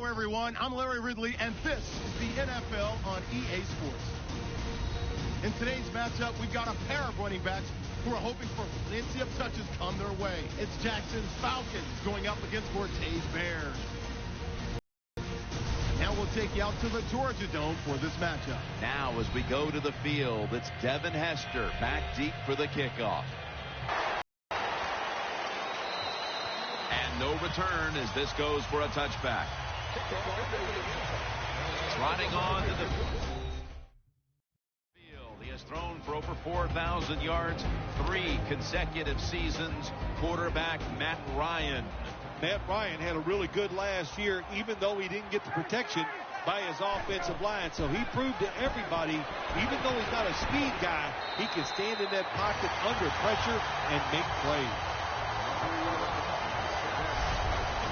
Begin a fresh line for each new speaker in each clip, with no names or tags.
Hello, everyone. I'm Larry Ridley, and this is the NFL on EA Sports. In today's matchup, we've got a pair of running backs who are hoping for plenty of touches come their way. It's Jackson's Falcons going up against Forte's Bears. Now we'll take you out to the Georgia Dome for this matchup.
Now as we go to the field, it's Devin Hester back deep for the kickoff. And no return as this goes for a touchback. Trotting on to the field. He has thrown for over 4,000 yards, 3 consecutive seasons. Quarterback Matt Ryan.
Matt Ryan had a really good last year, even though he didn't get the protection by his offensive line. So he proved to everybody, even though he's not a speed guy, he can stand in that pocket under pressure and make plays.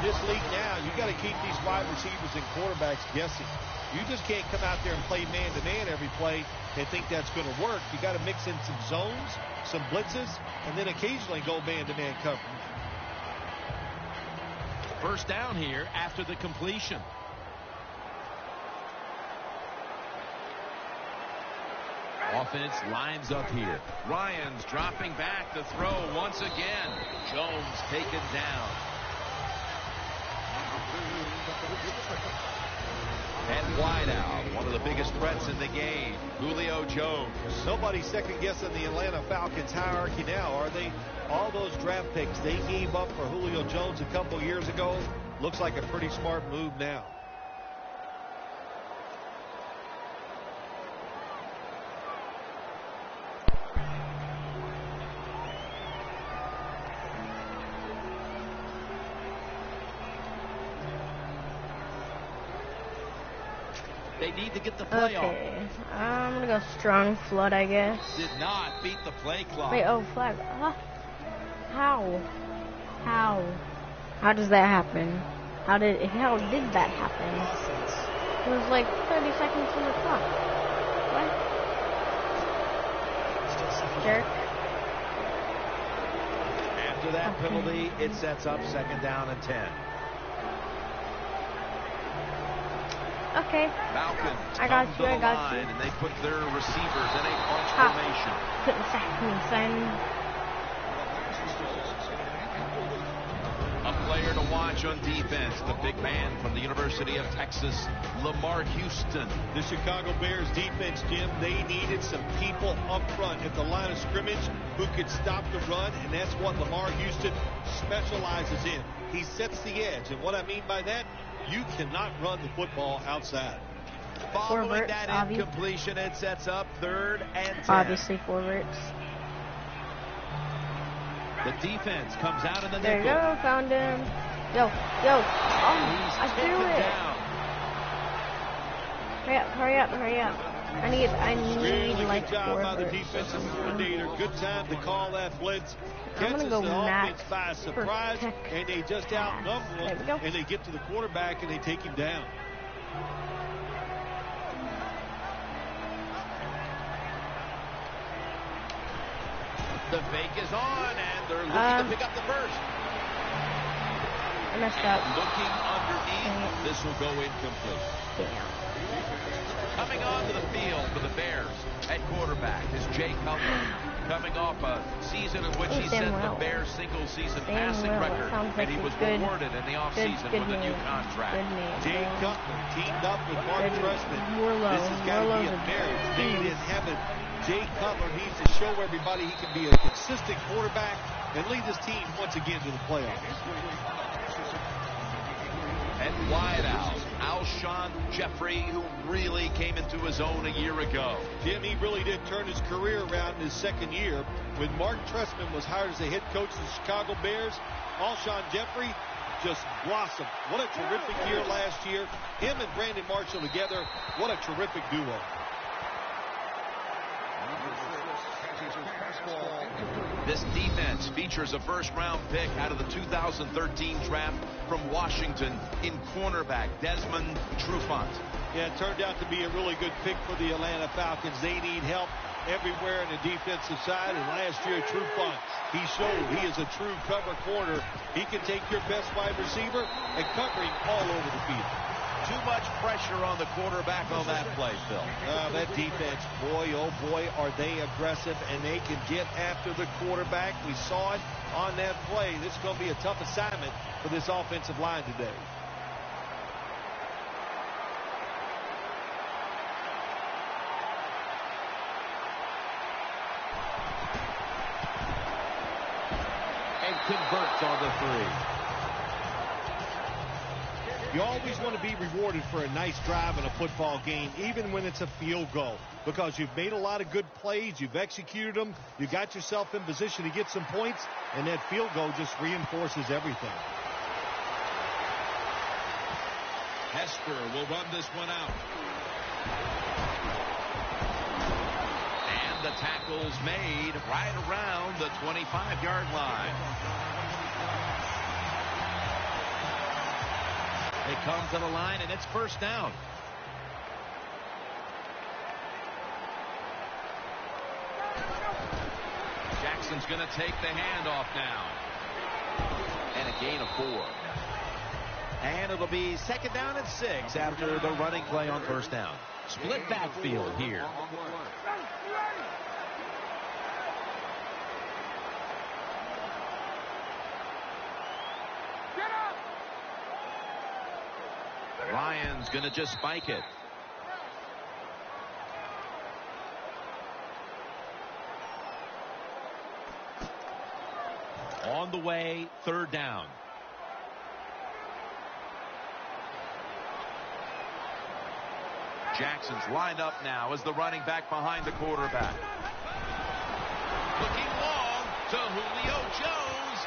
In this league now, you got to keep these wide receivers and quarterbacks guessing. You just can't come out there and play man-to-man every play and think that's going to work. You got to mix in some zones, some blitzes, and then occasionally go man-to-man coverage.
First down here after the completion. Offense lines up here. Ryan's dropping back to throw once again. Jones taken down. And wide out, one of the biggest threats in the game, Julio Jones.
Nobody's second-guessing the Atlanta Falcons hierarchy now, are they? All those draft picks they gave up for Julio Jones a couple years ago looks like a pretty smart move now.
They need to get the play off.
Okay, I'm gonna go strong flood, I guess.
Did not beat the play clock.
Wait, oh, flag. How? How does that happen? How did that happen? It was like 30 seconds on the clock. What? Jerk.
After that penalty, it sets up 2nd down and 10.
Okay.
Falcons
I got you.
and they put their receivers in a bunch formation.
Couldn't sack me, son.
A player to watch on defense, the big man from the University of Texas, Lamar Houston.
The Chicago Bears defense, Jim, they needed some people up front at the line of scrimmage who could stop the run, and that's what Lamar Houston specializes in. He sets the edge, and what I mean by that, you cannot run the football outside.
Following that incompletion, it sets up 3rd and 10.
Obviously, forwards.
The defense comes out in the
There you
nickel.
go, found him. Yo. Oh, I threw it.
Down.
Hurry up. I need
Really
like
good job
4
by the
verts.
defensive coordinator. Good time to call that blitz.
I'm
Catches
gonna go
the offense
max
by surprise, and they just outnumber
There we
him,
go.
and they get to the quarterback, and they take him down.
The fake is on, and they're looking to pick up the first.
I messed up.
Looking underneath, this will go incomplete.
Damn.
Coming onto the field for the Bears at quarterback is Jay Cutler. Coming off a season in which he set the Bears' single-season passing record, and he was rewarded in the offseason with a new contract.
Jay Cutler teamed up with Mark Trestman. This has got to be a marriage made in heaven. Jay Cutler needs to show everybody he can be a consistent quarterback and lead his team once again to the playoffs.
And wide out, Alshon Jeffrey, who really came into his own a year ago.
Jim, he really did turn his career around in his 2nd year. When Mark Trestman was hired as the head coach of the Chicago Bears, Alshon Jeffrey just blossomed. What a terrific year last year. Him and Brandon Marshall together, what a terrific duo.
This defense features a first-round pick out of the 2013 draft from Washington in cornerback Desmond Trufant.
Yeah, it turned out to be a really good pick for the Atlanta Falcons. They need help everywhere in the defensive side, and last year, Trufant, he showed he is a true cover corner. He can take your best wide receiver and cover him all over the field.
Too much pressure on the quarterback on that play, Phil.
That defense, boy, oh boy, are they aggressive, and they can get after the quarterback. We saw it on that play. This is going to be a tough assignment for this offensive line today.
And converts on the 3.
You always want to be rewarded for a nice drive in a football game, even when it's a field goal, because you've made a lot of good plays, you've executed them, you got yourself in position to get some points, and that field goal just reinforces everything.
Hesper will run this one out. And the tackle's made right around the 25-yard line. They come to the line, and it's first down. Jackson's going to take the handoff now. And a gain of 4. And it'll be second down and 6 after the running play on first down. Split backfield here. Ryan's going to just spike it. On the way, third down. Jackson's lined up now as the running back behind the quarterback. Looking long to Julio Jones.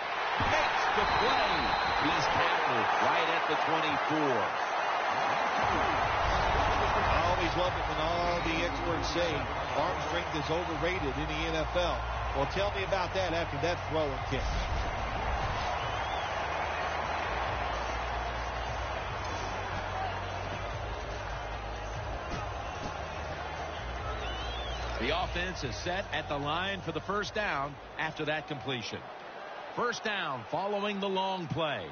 Makes the play. He's tackled right at the 24.
I always love it when all the experts say arm strength is overrated in the NFL. Well, tell me about that after that throw and catch.
The offense is set at the line for the first down after that completion. First down following the long play.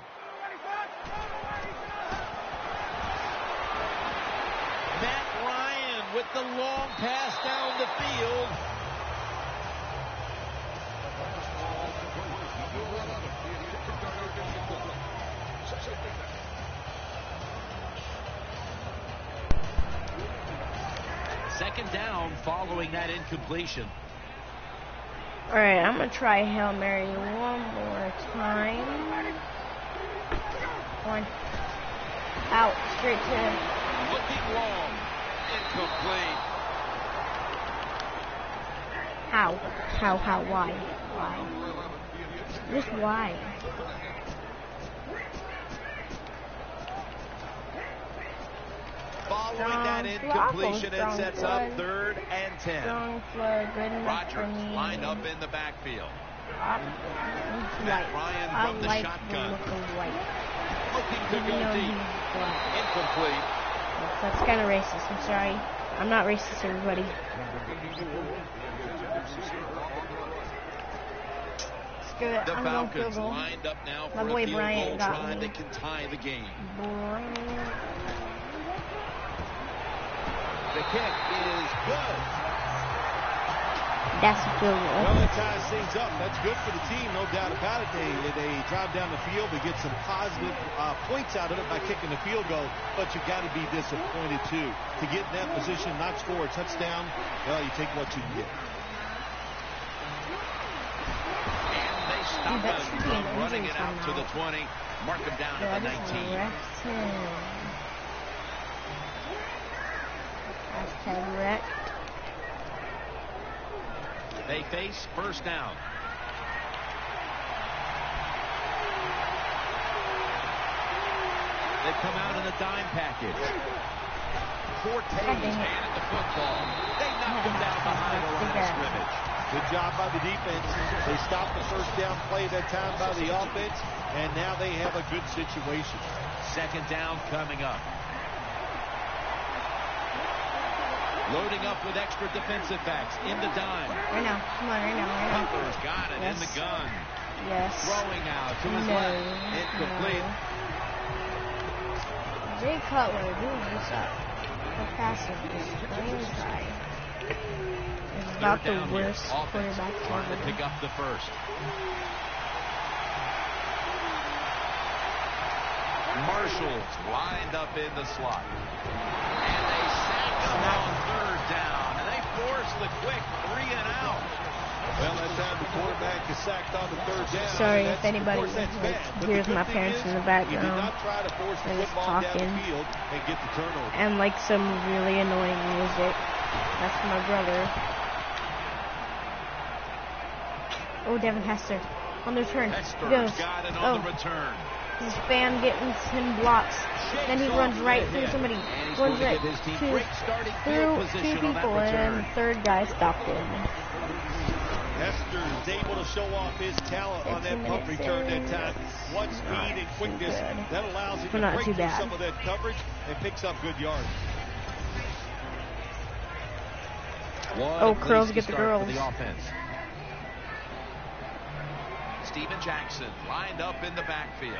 Matt Ryan with the long pass down the field. Second down following that incompletion.
All right, I'm going to try Hail Mary one more time. One. Out, straight to him.
Looking long. Incomplete.
How, why? Just why?
Following that incompletion, it sets up 3rd and 10. Rodgers lined up in the backfield. Matt Ryan from the shotgun. Looking to go deep. Incomplete.
That's kind of racist. I'm sorry. I'm not racist, everybody. Screw it.
The
I'm
Falcons lined up now for a field goal try that can tie the game. The kick is good.
That's a field goal.
Well, it ties things up. That's good for the team, no doubt about it. They drive down the field. They get some positive points out of it by kicking the field goal. But you got to be disappointed, too. To get in that position, not score a touchdown, well, you take what you can get.
And they stop him from running it out to the 20. Mark him down at the 19.
Correct.
They face first down. They come out in the dime package. Forte's handed the football. They knocked him down behind the line of scrimmage.
Good job by the defense. They stopped the first down play that time by the offense, and now they have a good situation.
Second down coming up. Loading up with extra defensive backs in the dime.
Right now. Come on, right now.
Cutler's got it in the gun.
Yes.
Throwing out to his left. Incomplete.
Jay Cutler, dude, what's up? The passer, this strange guy, is about the worst quarterback
trying
ever.
to pick up the first. Marshall's lined up in the slot. And they sack him on third down. And they force the quick 3 and out.
Well, that time the quarterback is sacked on the third down.
Sorry if anybody hears my parents in the background. They're just talking. And like some really annoying music. That's my brother. Oh, Devin Hester on the return. He goes. Oh. His fan getting 10 blocks. Then he runs right through somebody. Runs right through 2 people, and third guy stopped him.
Hester is able to show off his talent on that punt return that time. What speed and quickness that allows him to break through some of that coverage and picks up good yards.
Oh, curls get the girls.
The offense. Steven Jackson lined up in the backfield.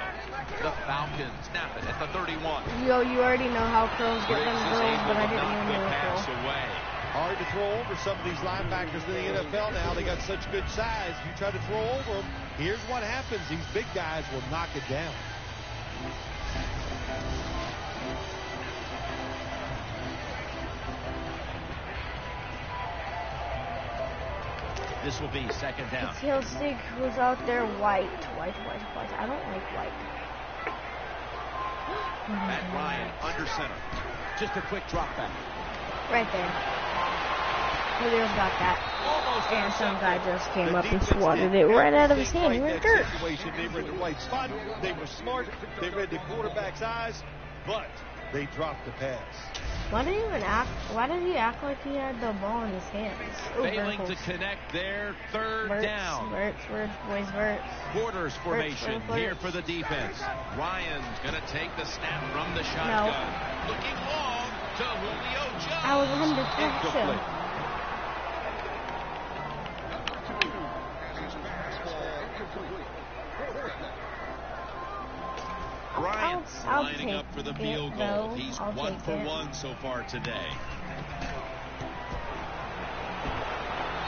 The Falcons snap it at the 31.
Yo, you already know how curls get them girls, but I didn't even know
pass away. Hard to throw over some of these linebackers in the NFL now. They got such good size. You try to throw over them, here's what happens. These big guys will knock it down.
This will be second down.
Tail stick was out there white. I don't like white.
Matt Ryan under center. Just a quick drop back.
Right there. Julio's got that. And some guy just came up and swatted it right out of his hand. He went dirt.
They were in the right spot. They were smart. They read the quarterback's eyes, but they dropped the pass.
Why did he act like he had the ball in his hands? Oh,
failing to connect there, third down.
Verts, boys, verts.
Quarters formation here for the defense. Ryan's going to take the snap from the shotgun. No. Looking long to Julio Jones.
I was under pressure.
Bryant's lining up for the field goal. He's 1 for 1 so far today.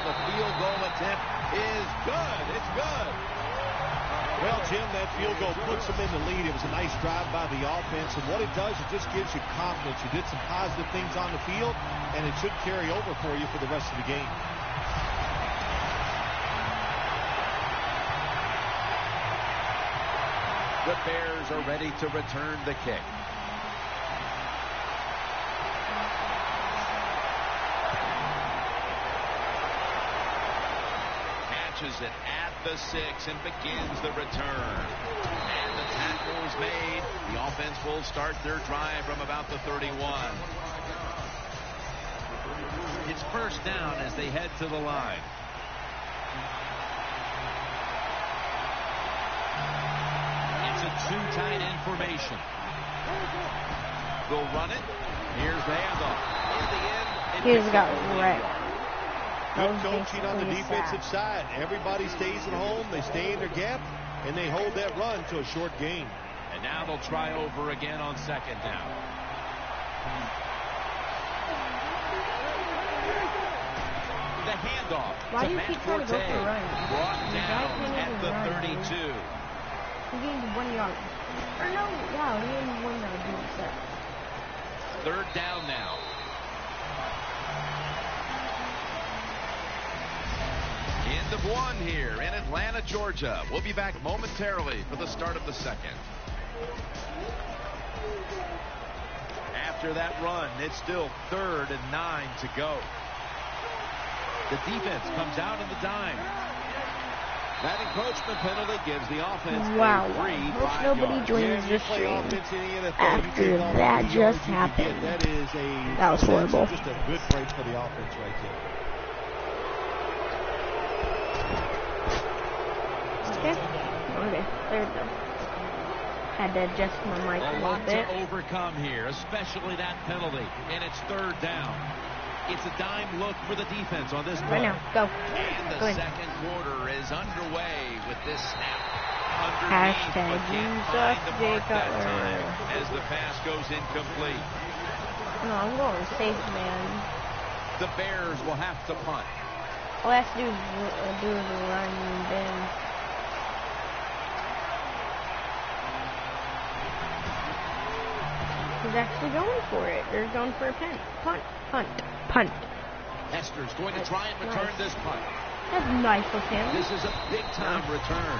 The field goal attempt is good. It's good.
Well, Jim, that field goal puts them in the lead. It was a nice drive by the offense, and what it does, it just gives you confidence. You did some positive things on the field, and it should carry over for you for the rest of the game.
The Bears are ready to return the kick. Catches it at the 6 and begins the return. And the tackle is made. The offense will start their drive from about the 31. It's first down as they head to the line. Too tight in formation. They'll run it. Here's the handoff. In the end,
he's got wrecked.
Good coaching on the defensive side. Everybody stays at home. They stay in their gap, and they hold that run to a short gain.
And now they'll try over again on second down. The handoff.
Why do you keep trying to go for a run?
Brought down at the 32.
He gained 1 yard. Or no, yeah, he gained 1 yard doing that.
Third down now. End of 1 here in Atlanta, Georgia. We'll be back momentarily for the start of the second. After that run, it's still 3rd and 9 to go. The defense comes out in the dime. That encroachment penalty gives the offense a 3-5
nobody
yards.
joins the stream after that just happened. That was horrible.
Just a good break for the offense right there.
Okay, there we go. Had to adjust my mic a little bit.
To overcome here, especially that penalty, and it's 3rd down. It's a dime look for the defense on this play.
Right now, go.
And the second quarter is underway with this snap.
Hashtag Jesus Jay Cutler.
As the pass goes incomplete.
No, I'm going safe, man.
The Bears will have to punt.
All I have to do is run and then. He's actually going for it. They're going for a punt.
Hester's going to try and return this punt.
That's nice of him.
This is a big-time return.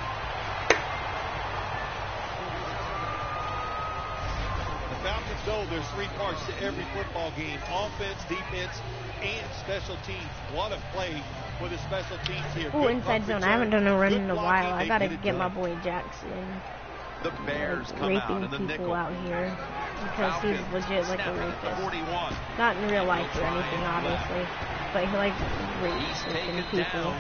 The Falcons know there's 3 parts to every football game: offense, defense, and special teams. What a play for the special teams here.
Ooh, inside zone. I haven't done a run in a while. I gotta get my boy Jackson.
The Bears come
raping
out in the
people
nickel.
out here because he's legit like a rapist.
41.
Not in real life or anything, obviously, but he like rapes people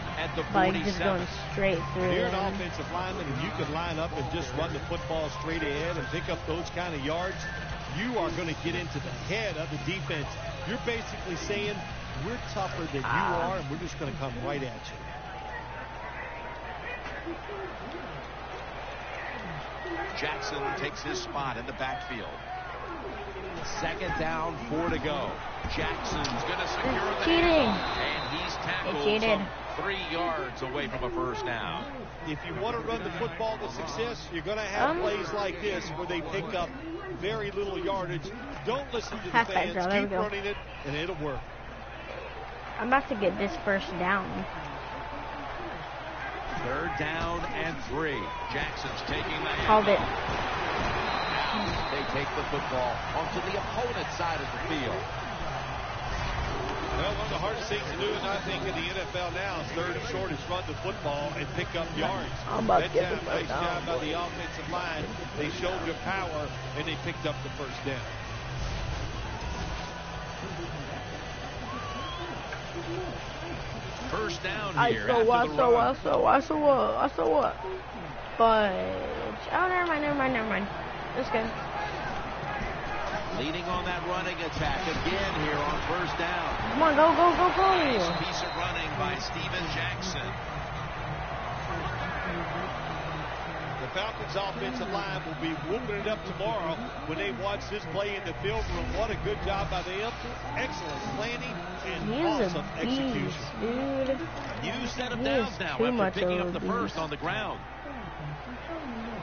by just going straight through.
If you're an offensive lineman and you can line up and just run the football straight ahead and pick up those kind of yards, you are going to get into the head of the defense. You're basically saying, we're tougher than you are, and we're just going to come right at you.
Jackson takes his spot in the backfield. 2nd down, 4 to go. Jackson's going to secure the handoff, and he's tackled some 3 yards away from a first down.
If you want to run the football to success, you're going to have plays like this where they pick up very little yardage. Don't listen to the fans. Keep running it, and it'll work.
I'm about to get this first down.
3rd down and 3. Jackson's taking the handoff.
Called it.
They take the football onto the opponent's side of the field.
Well, one of the hardest things to do, and I think in the NFL now, is 3rd and short is run the football and pick up yards.
Nice
job by the offensive line. They showed their power, and they picked up the first down.
First down here.
I saw what? But never mind. That's good.
Leading on that running attack again here on first down.
Come on, go.
Nice piece of running by Steven Jackson.
The Falcons' offensive line will be whooping it up tomorrow when they watch this play in the film room. What a good job by them. Excellent planning and awesome execution.
Dude.
New set of downs now after picking up the first on the ground.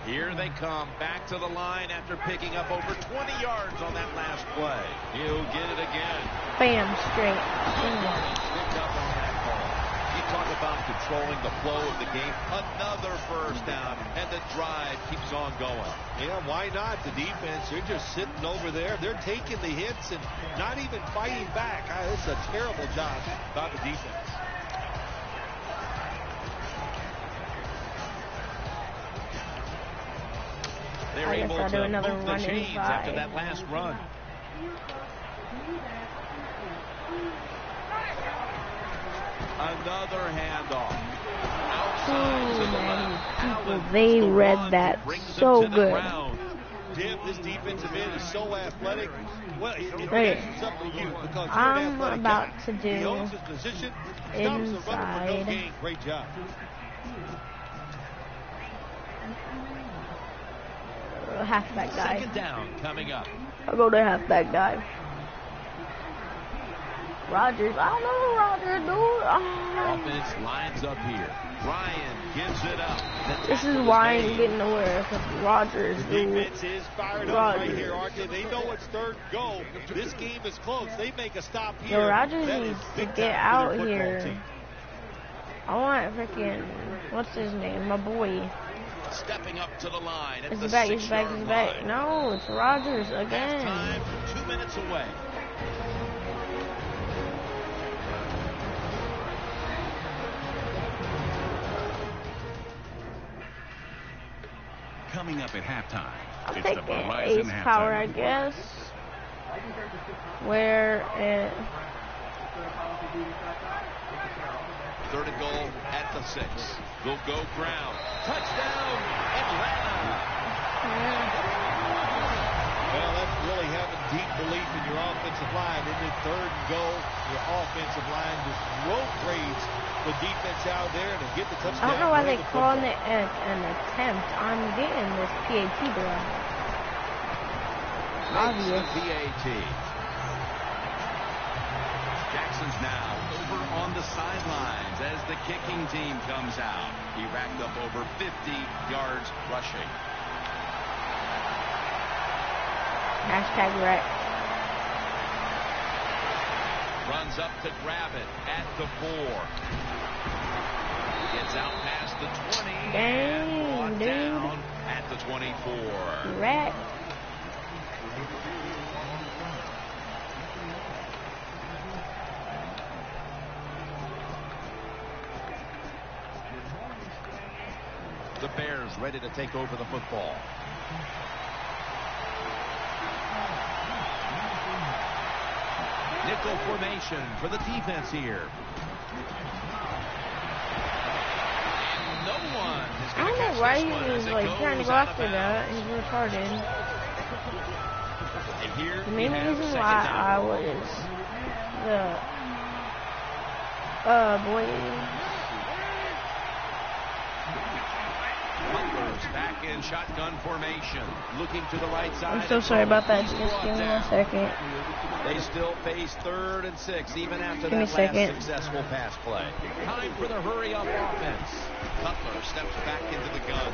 Here they come back to the line after picking up over 20 yards on that last play. He'll get it again.
Bam, straight.
Picked up on that call. You talk about controlling the flow of the game. Another first down, and the drive keeps on going.
Yeah, why not? The defense, they're just sitting over there. They're taking the hits and not even fighting back. It's a terrible job by the defense.
They're able to move the chains after that last run. Another handoff. Outside to the left.
People, they read that so good.
Jim, this defensive end is so athletic. Well, it's up to you because you're
I'm about to do
he owns his position, stops the runner for no gain. Great job.
Halfback guy.
2nd down coming up.
I'll go to halfback guy. Rodgers. I don't know Rodgers, dude.
Offense lines up here. Ryan gives it up.
This is why I'm getting nowhere. Rodgers, dude.
Defense is fired up right here, RJ. They know it's 3rd goal. This game is close. They make a stop here.
Yo, Rodgers needs to get out here.
Team.
I want freaking, what's his name? My boy.
Stepping up to the line.
It's back. No, it's Rodgers again.
Time, 2 minutes away.
Coming up at halftime.
I'm taking Ace Power, I guess. Where it...
3rd and goal at the 6. Will go ground. Touchdown, Atlanta.
Well, that's really having deep belief in your offensive line. In the 3rd and goal, your offensive line just road grades the defense out there to get the touchdown.
I don't know why they call it an attempt. I'm getting this PAT bill. Obvious.
PAT. Jackson's now over on the sidelines as the kicking team comes out. He racked up over 50 yards rushing.
Hashtag wreck.
Runs up to grab it at the 4. Gets out past the 20.
Dang,
and brought
dude.
down at the 24.
Wreck.
The Bears ready to take over the football. Nickel formation for the defense here. And no one is
I don't know why he was like trying to go after that. He's retarded.
And here
The main reason why I was
back in shotgun formation, looking to the right side.
I'm so sorry about that. Just give me a second.
They still face 3rd and 6 even after
Give me
that
a second.
last successful pass play. Time for the hurry up offense. Cutler steps back into the gun.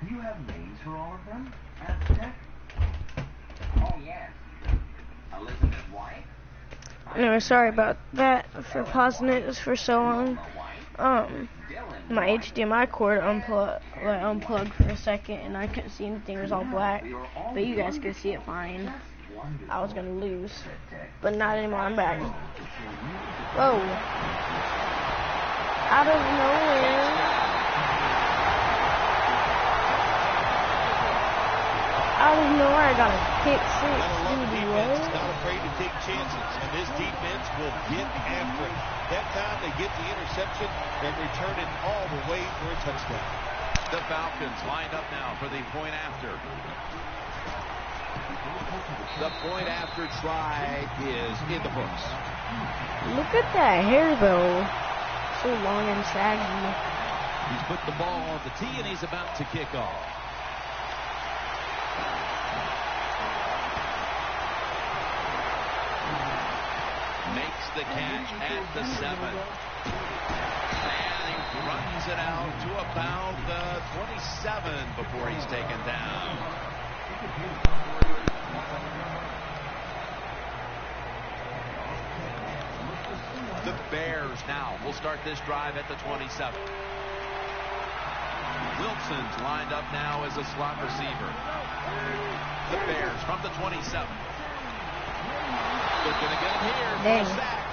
You have names for all of them? At the tech? Oh, yes. Elizabeth White?
Anyway, sorry about that for pausing it for so long. My HDMI cord unplugged for a second, and I couldn't see anything. It was all black, but you guys could see it fine. I was gonna lose, but not anymore. I'm back. Whoa! Out of nowhere. Out of nowhere, I got a pick six.
Not afraid to take chances, and this defense will get after it. That time they get the interception and return it all the way for a touchdown.
The Falcons lined up now for the point after. The point after try is in the books.
Look at that hair, though. So long and shaggy.
He's put the ball on the tee, and he's about to kick off. Makes the catch at the 7. And he runs it out to about the 27 before he's taken down. The Bears now will start this drive at the 27. Wilson's lined up now as a slot receiver. The Bears from the 27. They're going to get him here for a sack.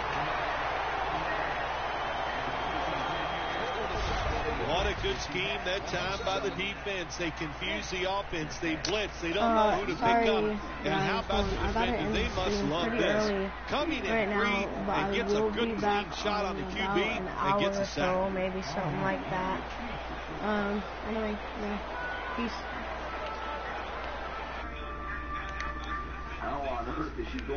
What a good scheme that time by the defense. They confuse the offense. They blitz. They don't know who to pick up. And how about the defender? They must love this. Coming in free and gets a good clean shot on the QB and gets a sack.
So maybe something like that. Anyway, yeah. Peace.
How on earth is she going?